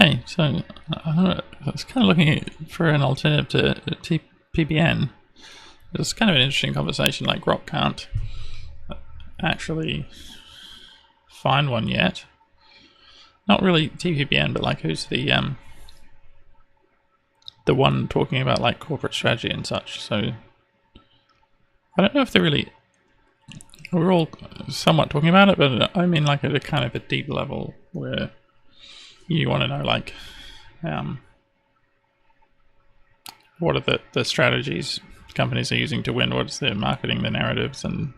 Okay, so I was kind of looking for an alternative to PBN. It's kind of an interesting conversation. Like, Grok can't actually find one yet. Not really TPBN, but like, who's the one talking about like corporate strategy and such. So I don't know if they're really. We're all somewhat talking about it, but I mean like at a kind of a deep level where you want to know like what are the strategies companies are using to win, what's their marketing, their narratives, and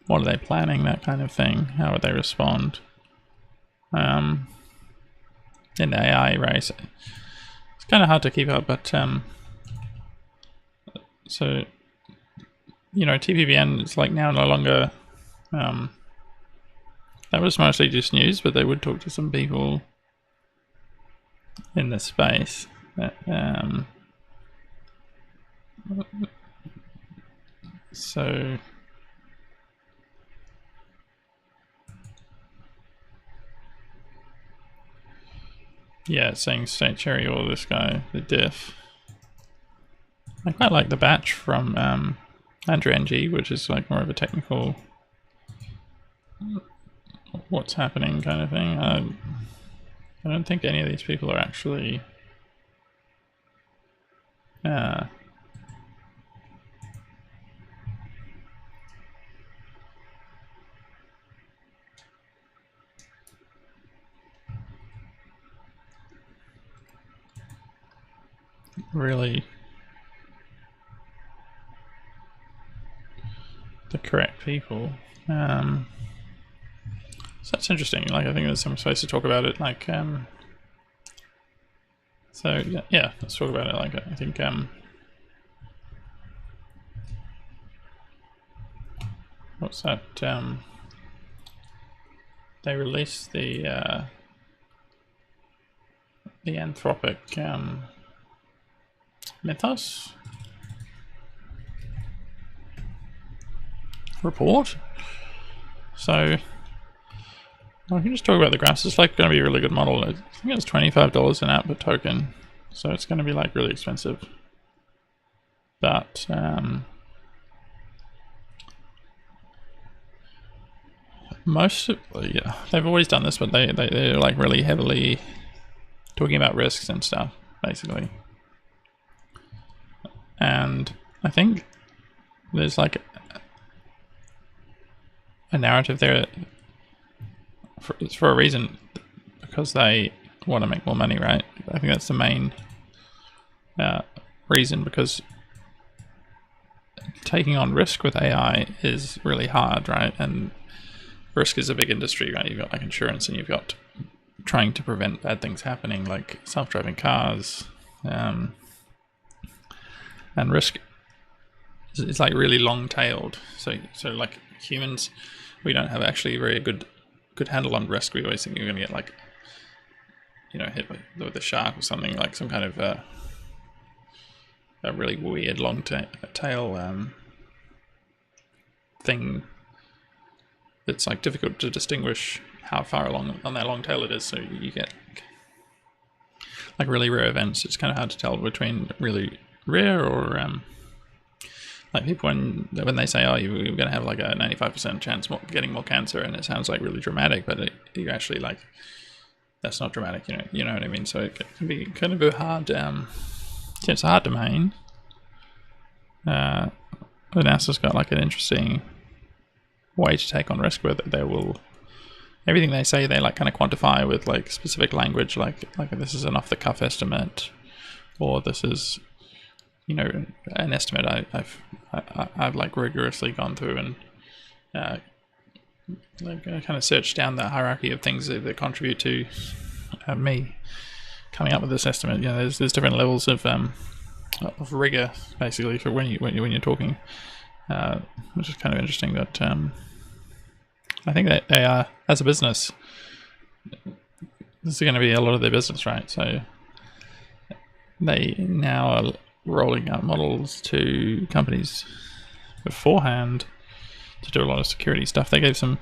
what are they planning, that kind of thing, how would they respond in the AI race. It's kind of hard to keep up, but so you know, TPBN is like now no longer that was mostly just news, but they would talk to some people in the space that, so yeah, it's saying State Cherry or this guy, the diff. I quite like the batch from Andrew NG, which is like more of a technical what's happening kind of thing. I don't think any of these people are actually really the correct people. So that's interesting. Like, I think there's some space to talk about it. Like, so yeah, let's talk about it. Like, I think what's that? They released the Anthropic Mythos report. So I can just talk about the graphs. It's like going to be a really good model. I think it's $25 an output token, so it's going to be like really expensive. But most of, yeah, they've always done this, but they're like really heavily talking about risks and stuff, basically. And I think there's like a narrative there for a reason, because they want to make more money, right? I think that's the main reason, because taking on risk with AI is really hard, right? And risk is a big industry, right? You've got like insurance, and you've got trying to prevent bad things happening, like self-driving cars, and risk is like really long-tailed. So like humans, we don't have actually a very good handle on risk. We always think you're going to get like, you know, hit with a shark or something, like some kind of a really weird long tail thing that's like difficult to distinguish how far along on that long tail it is. So you get like really rare events. It's kind of hard to tell between really rare or like people when they say, oh, you're going to have like a 95% chance getting more cancer, and it sounds like really dramatic, but you actually like, that's not dramatic, you know what I mean? So it can be kind of a hard, it's a hard domain. But NASA's got like an interesting way to take on risk, where they will, everything they say they like kind of quantify with like specific language, like this is an off the cuff estimate, or this is, you know, an estimate I've like rigorously gone through and like kind of searched down the hierarchy of things that contribute to me coming up with this estimate. You know, there's different levels of rigor, basically, for when you're talking, which is kind of interesting. That I think that they are, as a business, this is going to be a lot of their business, right? So they now are rolling out models to companies beforehand to do a lot of security stuff. They gave some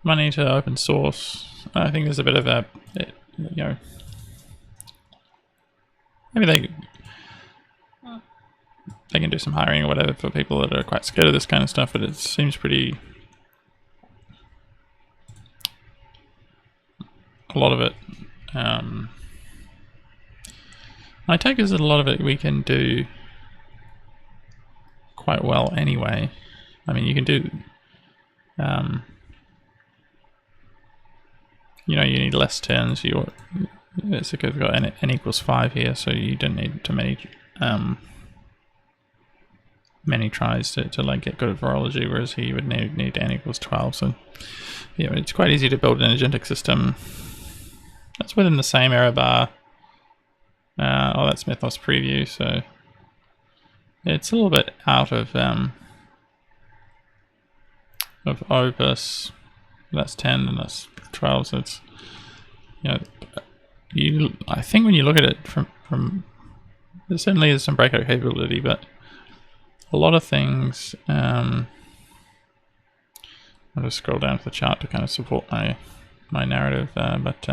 money to open source. I think there's a bit of a, you know, maybe they can do some hiring or whatever for people that are quite scared of this kind of stuff, but it seems pretty, a lot of it, my take is that a lot of it we can do quite well anyway. I mean, you can do, you know, you need less turns. It's because we've got n equals 5 here, so you don't need too many many tries to like get good at virology, whereas here you would need n equals 12. So yeah, it's quite easy to build an agentic system that's within the same error bar. Oh, that's Mythos preview, so it's a little bit out of Opus. That's 10 and that's 12, so it's, you know, I think when you look at it from there certainly is some breakout capability, but a lot of things, I'll just scroll down to the chart to kind of support my narrative, but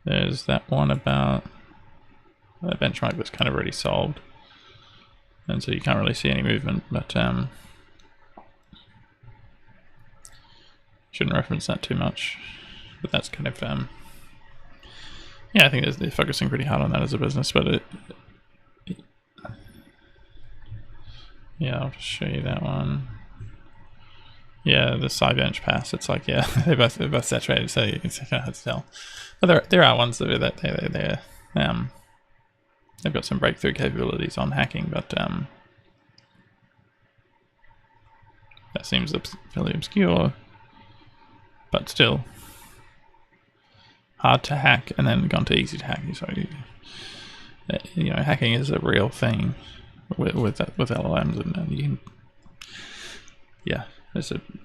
there's that one about the benchmark that's kind of already solved, and so you can't really see any movement, but shouldn't reference that too much, but that's kind of, yeah, I think they're focusing pretty hard on that as a business, but yeah, I'll just show you that one. Yeah, the side bench pass, it's like, yeah, they're both saturated, so it's kind of hard to tell. But there are ones that they've got some breakthrough capabilities on hacking, but that seems fairly obscure, but still hard to hack and then gone to easy to hack. So you know, hacking is a real thing with LLMs, and you can, yeah,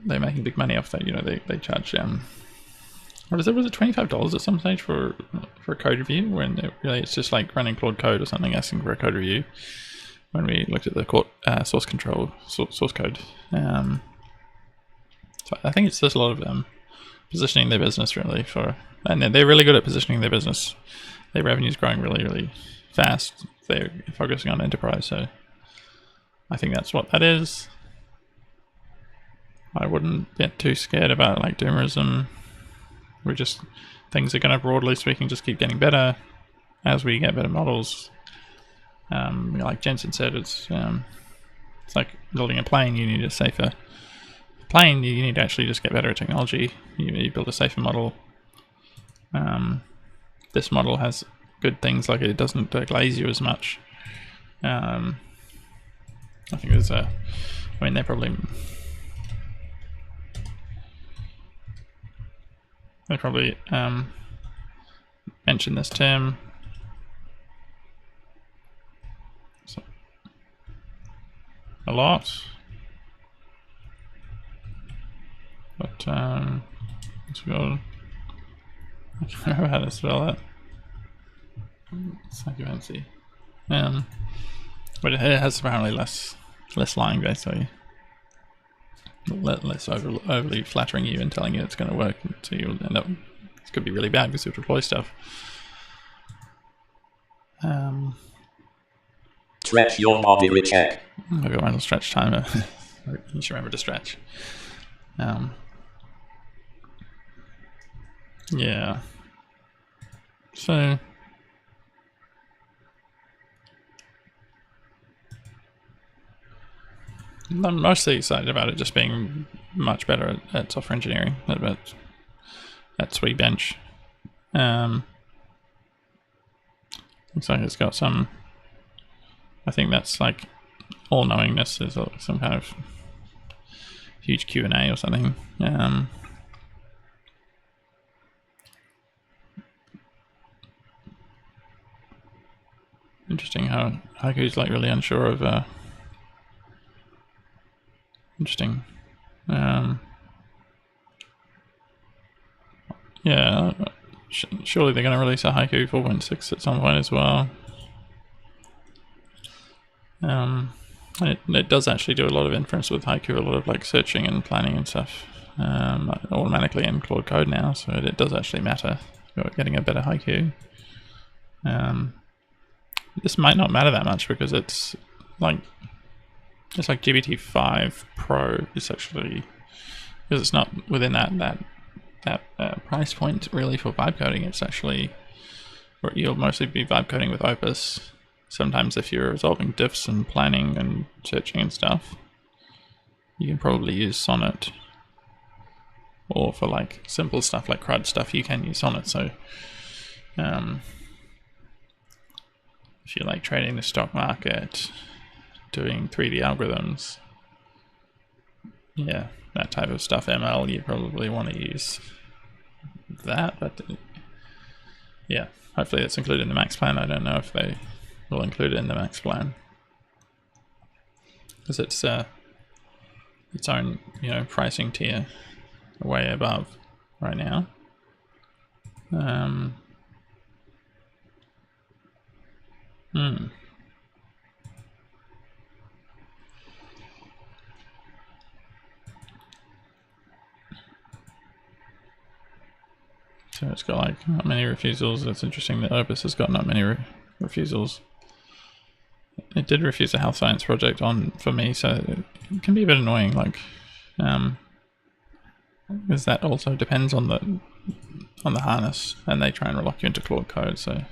they're making big money off that. You know, they charge what is it? Was it $25 at some stage for a code review? When really it's just like running Claude Code or something, asking for a code review. When we looked at the source code, so I think it's just a lot of positioning their business really and they're really good at positioning their business. Their revenue's growing really, really fast. They're focusing on enterprise, so I think that's what that is. I wouldn't get too scared about like doomerism. Things are going to, broadly speaking, just keep getting better as we get better models. Like Jensen said, it's like building a plane. You need a safer plane. You need to actually just get better at technology. You build a safer model. This model has good things, like it doesn't glaze you as much. I think there's I mean, they probably mentioned this term. A lot, but let's go. I can't remember how to spell that. It's like fancy. But it has apparently less lying, basically. Less overly flattering you and telling you it's going to work, so you'll end up, it could be really bad because you deploy stuff. Stretch your body recheck. I've got my little stretch timer. You should remember to stretch. Yeah. So I'm mostly excited about it just being much better at software engineering, at Sweet Bench. Looks like it's got some, I think that's like all-knowingness is some kind of huge Q&A or something. Interesting how Haiku's like really unsure of interesting. Yeah, surely they're going to release a Haiku 4.6 at some point as well. It does actually do a lot of inference with Haiku, a lot of like searching and planning and stuff automatically in Claude Code now, so it does actually matter. You're getting a better Haiku. This might not matter that much because it's like GPT-5 Pro is actually, because it's not within that price point really for vibe coding. It's actually, or you'll mostly be vibe coding with Opus. Sometimes if you're resolving diffs and planning and searching and stuff, you can probably use Sonnet. Or for like simple stuff like CRUD stuff, you can use Sonnet. So if you're like trading the stock market, doing 3D algorithms, yeah, that type of stuff, ML, you probably want to use that. But yeah, hopefully it's included in the max plan. I don't know if they will include it in the max plan because it's its own, you know, pricing tier way above right now. So it's got like not many refusals. It's interesting that Opus has got not many refusals. It did refuse a health science project for me, so it can be a bit annoying. Like, because that also depends on the harness, and they try and lock you into Claude Code, so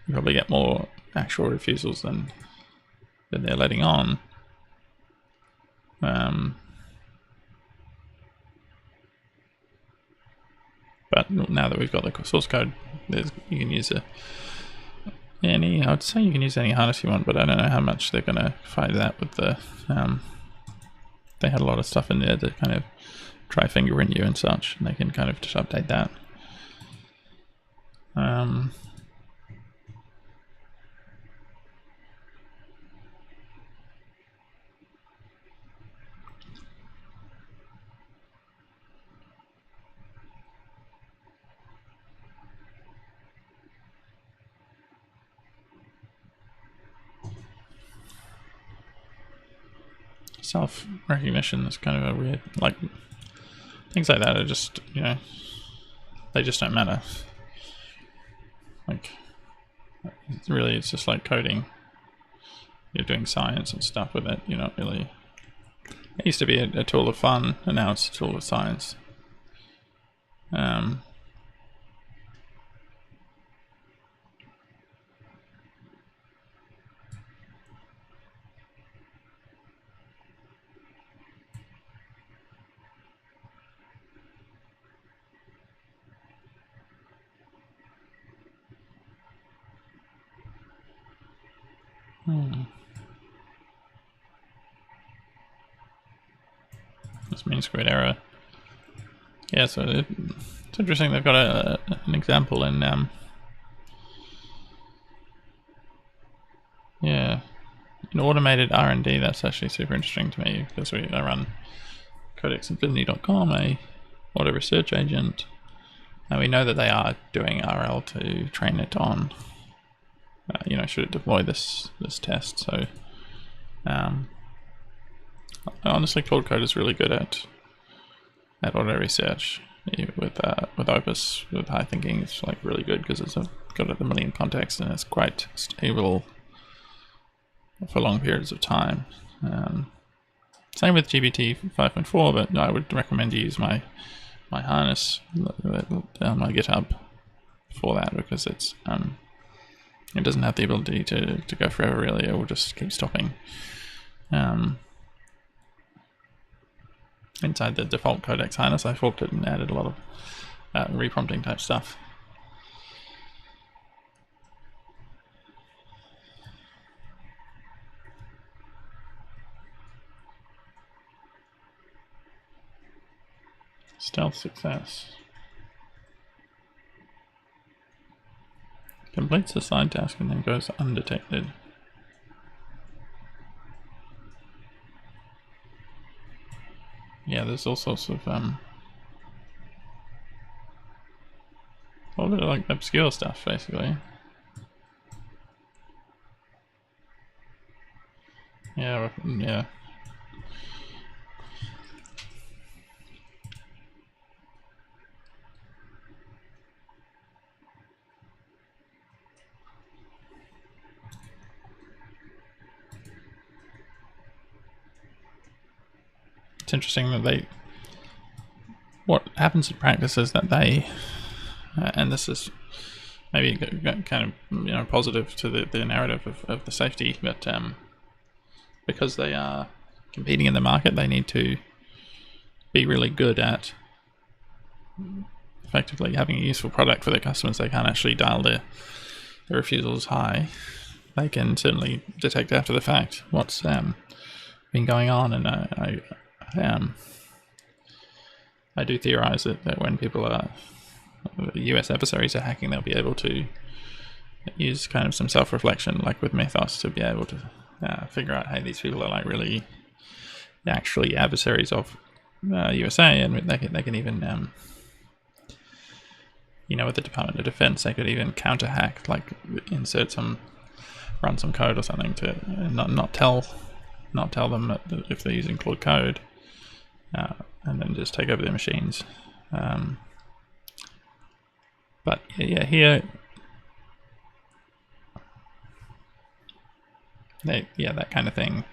you probably get more actual refusals than they're letting on. But now that we've got the source code, you can use I would say you can use any harness you want, but I don't know how much they're going to fight that with the. They had a lot of stuff in there to kind of try fingerprint you and such, and they can kind of just update that. Self-recognition is kind of a weird, like, things like that are just, you know, they just don't matter. Like, it's just like coding. You're doing science and stuff with it. You're not really. It used to be a tool of fun, and now it's a tool of science. This mean squared error. Yeah, so it's interesting. They've got an example in yeah, in automated R&D. That's actually super interesting to me because I run codexinfinity.com, a auto research agent, and we know that they are doing RL to train it on. You know, should it deploy this test? So, honestly, Claude Code is really good at auto research. With Opus, with high thinking, it's like really good because it's got a million contexts and it's quite stable for long periods of time. Same with GPT 5.4, but I would recommend you use my harness on my GitHub for that because it's it doesn't have the ability to go forever really. It will just keep stopping. Inside the default codex harness, I forked it and added a lot of reprompting type stuff. Stealth success. Completes a side task and then goes undetected. Yeah, there's all sorts of all the like obscure stuff basically. Yeah, yeah. It's interesting that what happens in practice is that they, and this is maybe kind of positive to the narrative of the safety, but because they are competing in the market, they need to be really good at effectively having a useful product for their customers. They can't actually dial their refusals high. They can certainly detect after the fact what's been going on, and I do theorize that when people are US adversaries are hacking, they'll be able to use kind of some self-reflection, like with Mythos, to be able to figure out, hey, these people are like really actually adversaries of USA, and they can even with the Department of Defense, they could even counter hack, like run some code or something to not tell them that if they're using Claude Code, and then just take over their machines. But yeah, here, that kind of thing.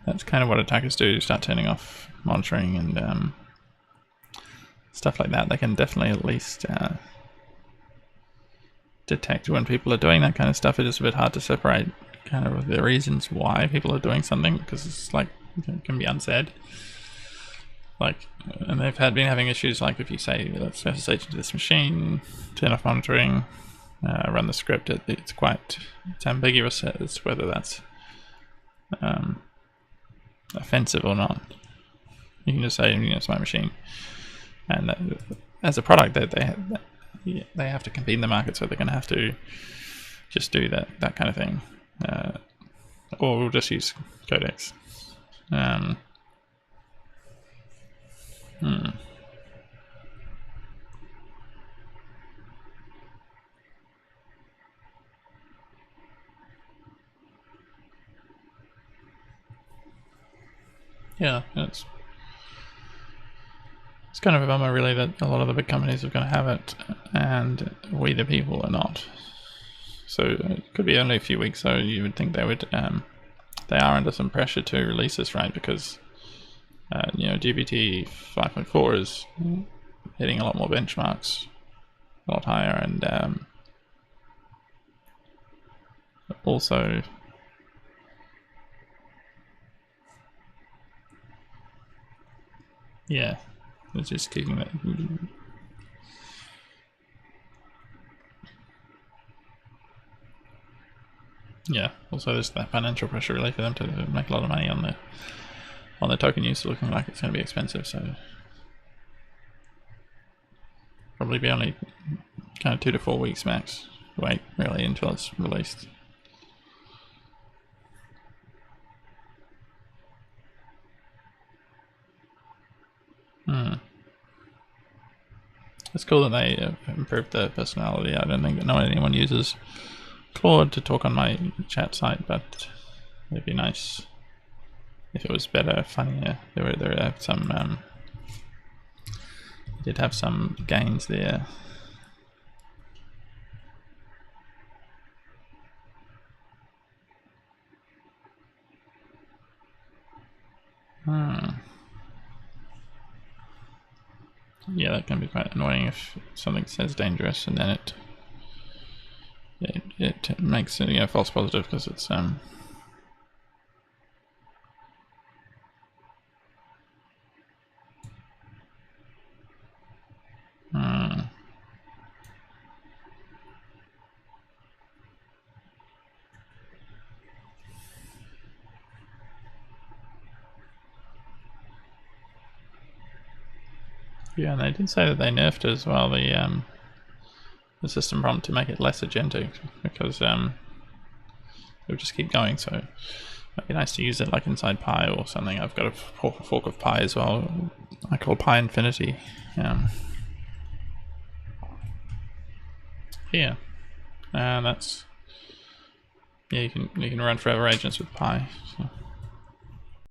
That's kind of what attackers do. Start turning off monitoring and stuff like that. They can definitely at least detect when people are doing that kind of stuff. It is a bit hard to separate kind of the reasons why people are doing something, because it's like it can be unsaid. Like, and they've been having issues, like if you say, let's SSH into this machine, turn off monitoring, run the script, it's ambiguous as to whether that's offensive or not. You can just say, it's my machine. And as a product, they have to compete in the market, so they're going to have to just do that kind of thing. Or we'll just use codecs. Yeah, it's kind of a bummer, really, that a lot of the big companies are going to have it, and we the people are not. So it could be only a few weeks, so you would think they would. They are under some pressure to release this, right? Because GPT 5.4 is hitting a lot more benchmarks, a lot higher, and also yeah, it's just keeping that. Yeah, also there's that financial pressure, really, for them to make a lot of money on the token use, looking like it's going to be expensive. So probably be only kind of 2 to 4 weeks max wait, really, until it's released. It's cool that they improved the personality. I don't think that anyone uses Claude to talk on my chat site, but it'd be nice if it was better, funnier. There are some did have some gains there. Yeah, that can be quite annoying if something says dangerous and then it makes a false positive because it's yeah, and they did say that they nerfed as well the system prompt to make it less agentic, because it would just keep going. So it'd be nice to use it like inside Pi or something. I've got a fork of Pi as well. I call Pi Infinity. Yeah, and that's Yeah, you can run forever agents with pi. So.